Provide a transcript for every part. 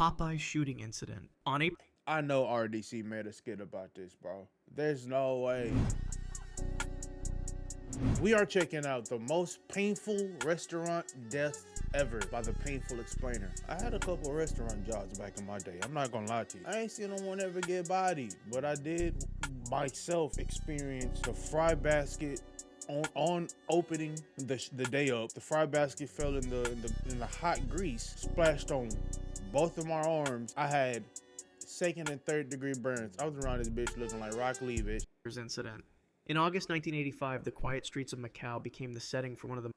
Popeye's shooting incident. On April I know RDC made a skit about this, bro. There's no way. We are checking out the most painful restaurant death ever by the Painful Explainer. I had a couple restaurant jobs back in my day. I'm not gonna lie to you. I ain't seen no one ever get bodied, but I did myself experience the fry basket on opening the day up. The fry basket fell in the hot grease, splashed on both of my arms. I had second and third degree burns. I was around this bitch looking like Rock Lee, bitch. incident. In August 1985, the quiet streets of Macau became the setting for one of the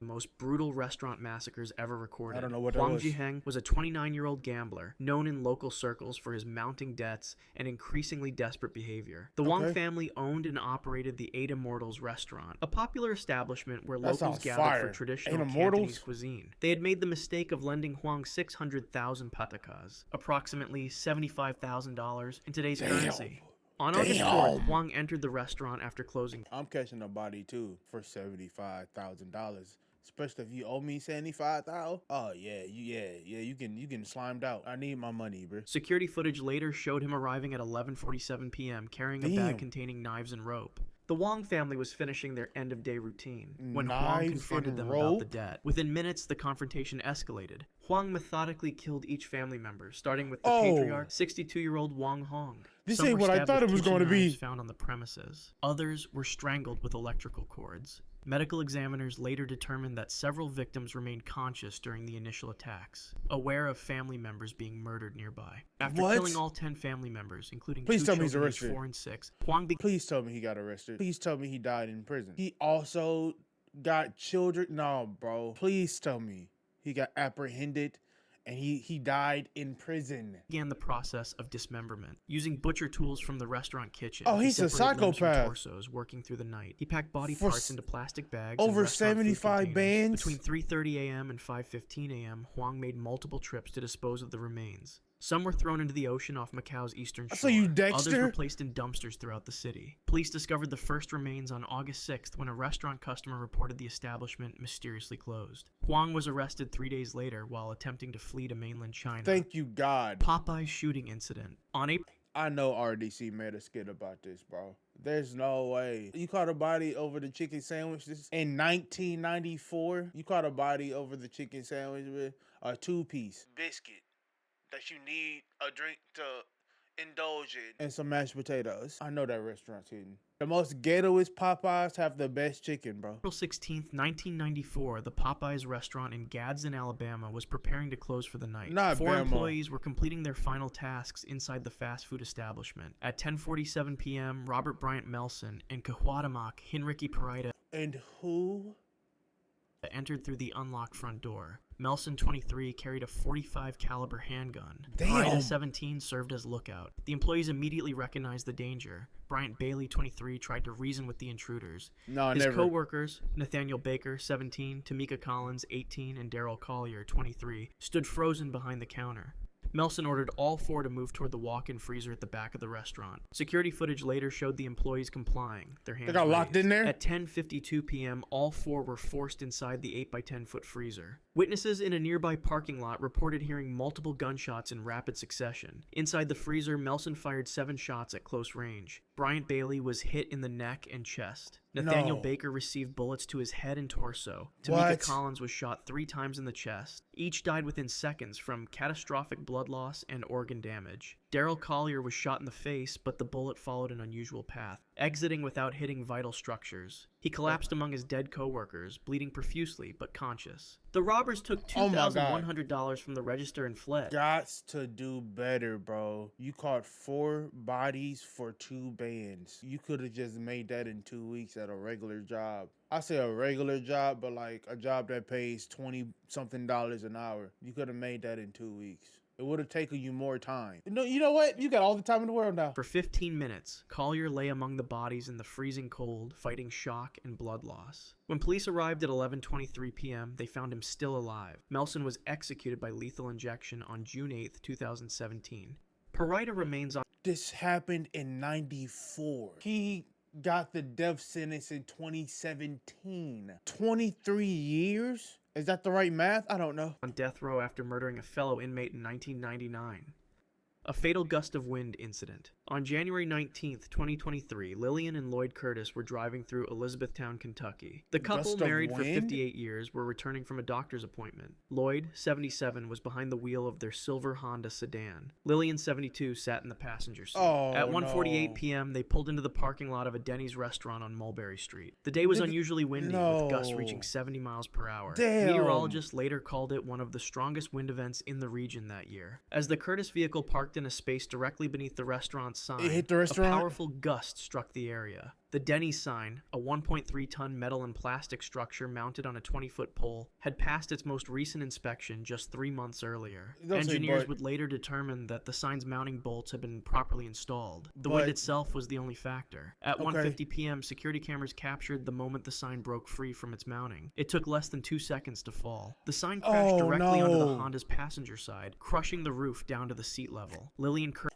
most brutal restaurant massacres ever recorded. I don't know what that Huang was. Jiheng was a 29-year-old gambler, known in local circles for his mounting debts and increasingly desperate behavior. The Wang family owned and operated the Eight Immortals restaurant, a popular establishment where locals gathered for traditional Cantonese cuisine. They had made the mistake of lending Huang 600,000 patakas, approximately $75,000 in today's currency. On August 4th, Huang entered the restaurant after closing. I'm catching a body too for $75,000. Especially if you owe me $75,000. Oh yeah, you can slimed out. I need my money, bro. Security footage later showed him arriving at 11:47 p.m. carrying a bag containing knives and rope. The Wang family was finishing their end-of-day routine when Huang confronted them about the debt. Within minutes, the confrontation escalated. Huang methodically killed each family member, starting with the patriarch, 62-year-old Wang Hong. This ain't what I thought it was going to be. Found on the premises. Others were strangled with electrical cords. Medical examiners later determined that several victims remained conscious during the initial attacks, aware of family members being murdered nearby. After killing all 10 family members, including two children aged 4 and 6, Huang Please tell me he got arrested. Please tell me he died in prison. He also got children. No, bro. Please tell me he got apprehended and he died in prison. Began the process of dismemberment using butcher tools from the restaurant kitchen. Oh, he's a psychopath. Torsos working through the night. He packed body parts into plastic bags. Over 75 bands. Between 3:30 a.m. and 5:15 a.m., Huang made multiple trips to dispose of the remains. Some were thrown into the ocean off Macau's eastern shore. So you Dexter? Others were placed in dumpsters throughout the city. Police discovered the first remains on August 6th when a restaurant customer reported the establishment mysteriously closed. Huang was arrested 3 days later while attempting to flee to mainland China. Thank you, God. Popeye's shooting incident. On April... I know RDC made a skit about this, bro. There's no way. You caught a body over the chicken sandwiches in 1994? You caught a body over the chicken sandwich with a 2-piece biscuit that you need a drink to indulge in, and some mashed potatoes. I know that restaurant's hidden. The most ghettoest Popeyes have the best chicken, bro. April 16th, 1994, the Popeyes restaurant in Gadsden, Alabama was preparing to close for the night. Four employees were completing their final tasks inside the fast food establishment. At 10:47 p.m., Robert Bryant Melson and Kahuatamak Hinricky Parida entered through the unlocked front door. Melson, 23, carried a .45 caliber handgun. Parida, 17, served as lookout. The employees immediately recognized the danger. Bryant Bailey, 23, tried to reason with the intruders. His co-workers, Nathaniel Baker, 17, Tamika Collins, 18, and Daryl Collier, 23, stood frozen behind the counter. Melson ordered all 4 to move toward the walk-in freezer at the back of the restaurant. Security footage later showed the employees complying, their hands raised. Locked in there? At 10:52 p.m., all 4 were forced inside the 8x10-foot freezer. Witnesses in a nearby parking lot reported hearing multiple gunshots in rapid succession. Inside the freezer, Melson fired 7 shots at close range. Bryant Bailey was hit in the neck and chest. Nathaniel Baker received bullets to his head and torso. Tamika Collins was shot 3 times in the chest. Each died within seconds from catastrophic blood loss and organ damage. Daryl Collier was shot in the face, but the bullet followed an unusual path, exiting without hitting vital structures. He collapsed among his dead co-workers, bleeding profusely but conscious. The robbers took $2,100 from the register and fled. Gots to do better, bro. You caught 4 bodies for 2 bands. You could have just made that in 2 weeks at a regular job. I say a regular job, but like a job that pays $20-something an hour. You could have made that in 2 weeks. It would have taken you more time. No, you know what? You got all the time in the world now. For 15 minutes, Collier lay among the bodies in the freezing cold, fighting shock and blood loss. When police arrived at 11:23 p.m., they found him still alive. Melson was executed by lethal injection on June 8, 2017. Parida remains on... This happened in 94. He got the death sentence in 2017. 23 years? Is that the right math? I don't know. On death row after murdering a fellow inmate in 1999. A fatal gust of wind incident. On January 19, 2023, Lillian and Lloyd Curtis were driving through Elizabethtown, Kentucky. The couple, Gust of married for wind? 58 years, were returning from a doctor's appointment. Lloyd, 77, was behind the wheel of their silver Honda sedan. Lillian, 72, sat in the passenger seat. Oh, At 1:48 no. p.m., they pulled into the parking lot of a Denny's restaurant on Mulberry Street. The day was Nigga, unusually windy, no. with gusts reaching 70 miles per hour. Damn. Meteorologists later called it one of the strongest wind events in the region that year. As the Curtis vehicle parked in a space directly beneath the restaurant's sign, It hit the restaurant? a powerful gust struck the area. The Denny's sign, a 1.3-ton metal and plastic structure mounted on a 20-foot pole, had passed its most recent inspection just 3 months earlier. Don't say Engineers but. would later determine that the sign's mounting bolts had been properly installed. The But- wind itself was the only factor. At Okay. 1:50 p.m., security cameras captured the moment the sign broke free from its mounting. It took less than 2 seconds to fall. The sign crashed Oh, directly onto the no. Honda's passenger side, crushing the roof down to the seat level. Lillian Curtis.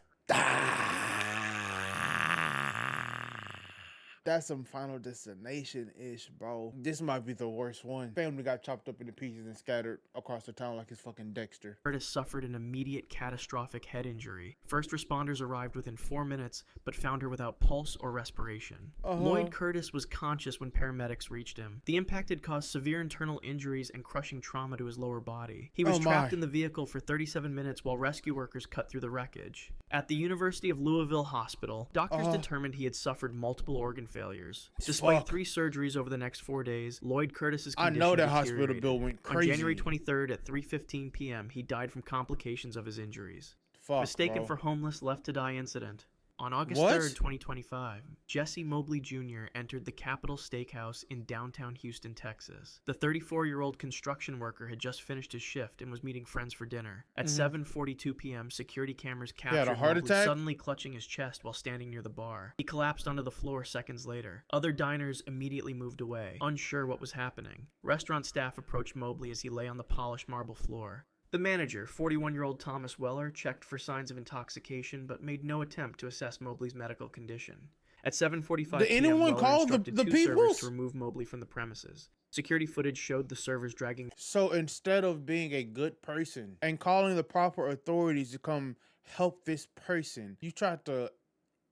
That's some Final Destination-ish, bro. This might be the worst one. Family got chopped up into pieces and scattered across the town like it's fucking Dexter. Curtis suffered an immediate catastrophic head injury. First responders arrived within 4 minutes, but found her without pulse or respiration. Lloyd Curtis was conscious when paramedics reached him. The impact had caused severe internal injuries and crushing trauma to his lower body. He was Oh, trapped my. in the vehicle for 37 minutes while rescue workers cut through the wreckage. At the University of Louisville Hospital, doctors determined he had suffered multiple organ failures. Despite Fuck. 3 surgeries over the next 4 days, Lloyd Curtis's I condition know that hospital deteriorated. bill went On crazy. January 23rd at 3:15 p.m., he died from complications of his injuries. Fuck, Mistaken bro. for homeless, left to die incident. On August What? 3rd, 2025, Jesse Mobley Jr. entered the Capitol Steakhouse in downtown Houston, Texas. The 34-year-old construction worker had just finished his shift and was meeting friends for dinner. At 7:42 p.m., security cameras had a captured heart Mobley attack? suddenly clutching his chest while standing near the bar. He collapsed onto the floor seconds later. Other diners immediately moved away, unsure what was happening. Restaurant staff approached Mobley as he lay on the polished marble floor. The manager, 41-year-old Thomas Weller, checked for signs of intoxication but made no attempt to assess Mobley's medical condition. At 7:45 Did p.m., anyone Weller call the instructed 2 peoples? servers to remove Mobley from the premises. Security footage showed the servers dragging So instead of being a good person and calling the proper authorities to come help this person, you tried to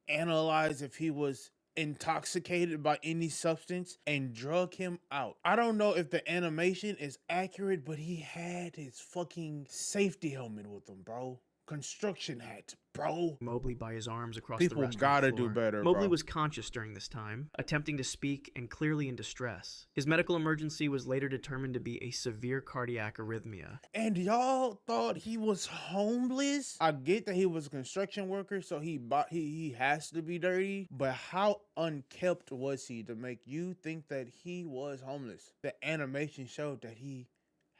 analyze if he was intoxicated by any substance and drug him out. I don't know if the animation is accurate, but he had his fucking safety helmet with him, bro. Construction hat, bro. Mobley by his arms across People the restaurant gotta floor. do better, Mobley bro. was conscious during this time, attempting to speak and clearly in distress. His medical emergency was later determined to be a severe cardiac arrhythmia. And y'all thought he was homeless? I get that he was a construction worker, so he has to be dirty. But how unkept was he to make you think that he was homeless? The animation showed that he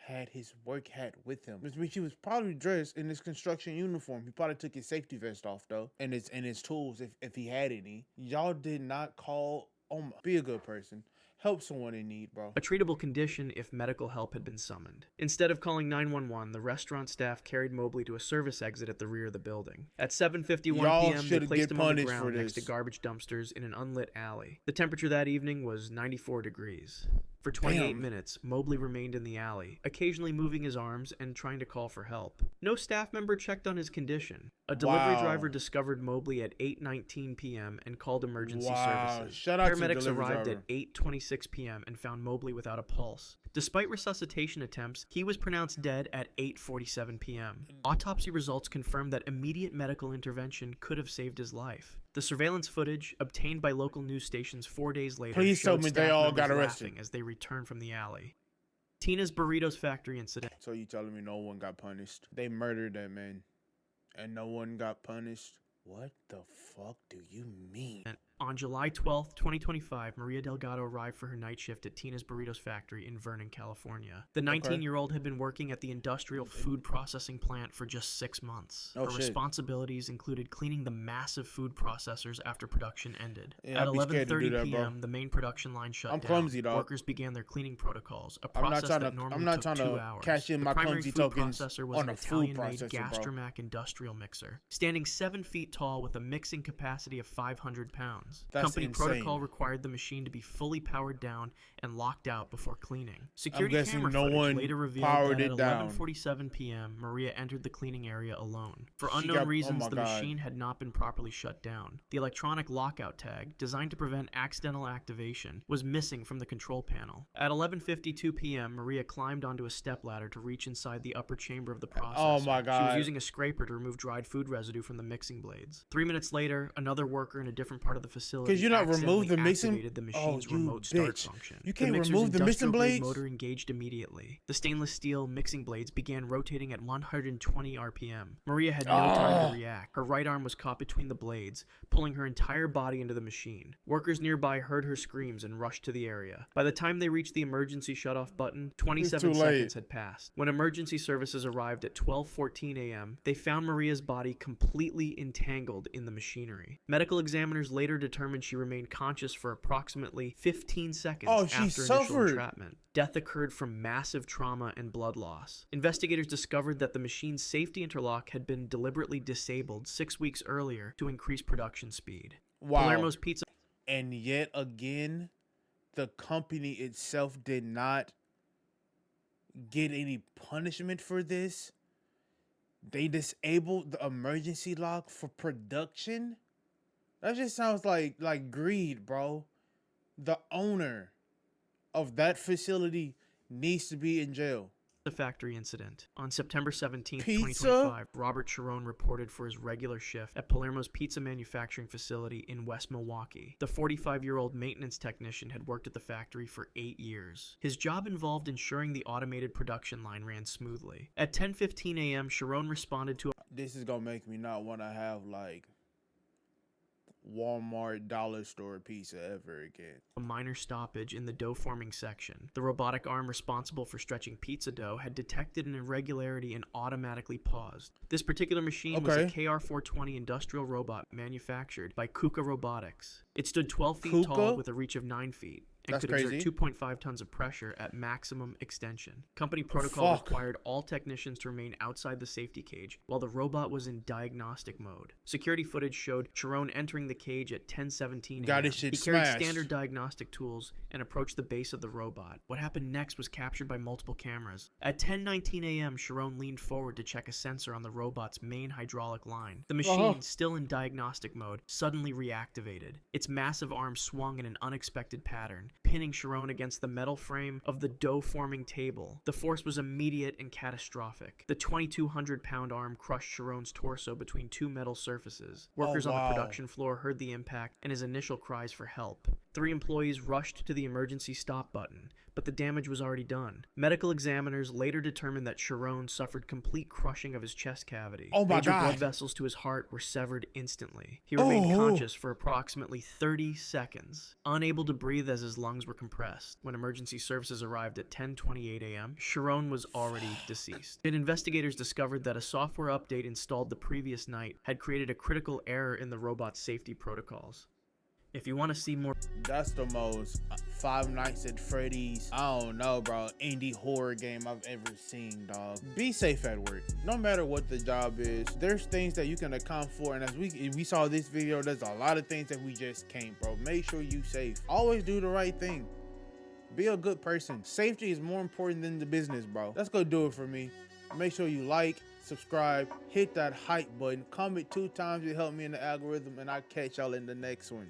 had his work hat with him, which means he was probably dressed in his construction uniform. He probably took his safety vest off though, and his tools if he had any. Y'all did not call. Be a good person. Help someone in need, bro. A treatable condition if medical help had been summoned. Instead of calling 911, the restaurant staff carried Mobley to a service exit at the rear of the building. At 7:51 Y'all p.m., they should placed get him on the punished for ground next to this. garbage dumpsters in an unlit alley. The temperature that evening was 94 degrees. For 28 Damn. minutes, Mobley remained in the alley, occasionally moving his arms and trying to call for help. No staff member checked on his condition. A delivery Wow. driver discovered Mobley at 8:19 p.m. and called emergency Wow. services. Shout out to the Paramedics delivery arrived driver. at 8:26 p.m. and found Mobley without a pulse. Despite resuscitation attempts, he was pronounced dead at 8:47 p.m. Autopsy results confirmed that immediate medical intervention could have saved his life. The surveillance footage, obtained by local news stations 4 days later, Please tell showed me they staff all members got arrested. laughing as they returned from the alley. Tina's Burritos Factory incident. So you telling me no one got punished? They murdered that man, and no one got punished? What the fuck do you mean? On July 12, 2025, Maria Delgado arrived for her night shift at Tina's Burritos Factory in Vernon, California. The 19-year-old had been working at the industrial food processing plant for just 6 months. Oh, Her shit. responsibilities included cleaning the massive food processors after production ended. Yeah, At I'd be scared to do 11:30 that, bro. p.m., the main production line shut I'm down. clumsy, dog. Workers began their cleaning protocols, a I'm not process trying that to- normally I'm not took trying 2 to hours. cash in The my primary clumsy food tokens processor was on an a food Italian-made processor, bro. Gastromac industrial mixer, standing 7 feet tall with a mixing capacity of 500 pounds. conditions. That's Company insane. protocol required the machine to be fully powered down and locked out before cleaning. I'm Security guessing camera no footage one later revealed powered that at it down. 11:47 p.m., Maria entered the cleaning area alone. For She unknown got- oh reasons, my the God. machine had not been properly shut down. The electronic lockout tag, designed to prevent accidental activation, was missing from the control panel. At 11:52 p.m., Maria climbed onto a stepladder to reach inside the upper chamber of the processor. Oh my She was God. using a scraper to remove dried food residue from the mixing blades. 3 minutes later, another worker in a different part of the facility Could you not remove the mixing? activated the machine's Oh, you remote start bitch. function. You can't mixer's remove the mixing industrial grade blades? motor engaged immediately. The stainless steel mixing blades began rotating at 120 RPM. Maria had no time to react. Her right arm was caught between the blades, pulling her entire body into the machine. Workers nearby heard her screams and rushed to the area. By the time they reached the emergency shutoff button, 27 too seconds late. had passed. When emergency services arrived at 12:14 a.m., they found Maria's body completely entangled in the machinery. Medical examiners later determined she remained conscious for approximately 15 seconds Oh, she after initial suffered. entrapment. Death occurred from massive trauma and blood loss. Investigators discovered that the machine's safety interlock had been deliberately disabled 6 weeks earlier to increase production speed. Wow. Palermo's Pizza And yet again, the company itself did not get any punishment for this. They disabled the emergency lock for production. That just sounds like greed, bro. The owner of that facility needs to be in jail. factory incident. On September 17, Pizza? 2025, Robert Chiron reported for his regular shift at Palermo's pizza manufacturing facility in West Milwaukee. The 45-year-old maintenance technician had worked at the factory for 8 years. His job involved ensuring the automated production line ran smoothly. At 10:15 a.m., Chiron responded to This is gonna make me not want to have like Walmart dollar store pizza ever again. a minor stoppage in the dough forming section. The robotic arm responsible for stretching pizza dough had detected an irregularity and automatically paused. This particular machine was a KR420 industrial robot manufactured by KUKA Robotics. It stood 12 feet tall KUKA? with a reach of 9 feet. And That's could crazy. exert 2.5 tons of pressure at maximum extension. Company protocol Fuck. required all technicians to remain outside the safety cage while the robot was in diagnostic mode. Security footage showed Chiron entering the cage at 10:17 Got a.m. his shit He carried smashed. standard diagnostic tools and approached the base of the robot. What happened next was captured by multiple cameras. At 10:19 a.m., Chiron leaned forward to check a sensor on the robot's main hydraulic line. The machine, still in diagnostic mode, suddenly reactivated. Its massive arm swung in an unexpected pattern, pinning Chiron against the metal frame of the dough-forming table. The force was immediate and catastrophic. The 2,200-pound arm crushed Chiron's torso between two metal surfaces. Workers on wow. the production floor heard the impact and his initial cries for help. 3 employees rushed to the emergency stop button, but the damage was already done. Medical examiners later determined that Chiron suffered complete crushing of his chest cavity. Oh my Major God. blood vessels to his heart were severed instantly. He remained Oh. conscious for approximately 30 seconds, unable to breathe as his lungs were compressed. When emergency services arrived at 10:28 a.m., Chiron was already deceased. And investigators discovered that a software update installed the previous night had created a critical error in the robot's safety protocols. If you want to see more That's the most Five Nights at Freddy's, I don't know, bro, indie horror game I've ever seen, dog. Be safe at work. No matter what the job is, there's things that you can account for. And as we saw this video, there's a lot of things that we just can't, bro. Make sure you safe. Always do the right thing. Be a good person. Safety is more important than the business, bro. That's gonna do it for me. Make sure you like, subscribe, hit that hype button, comment 2 times. It helped me in the algorithm, and I'll catch y'all in the next one.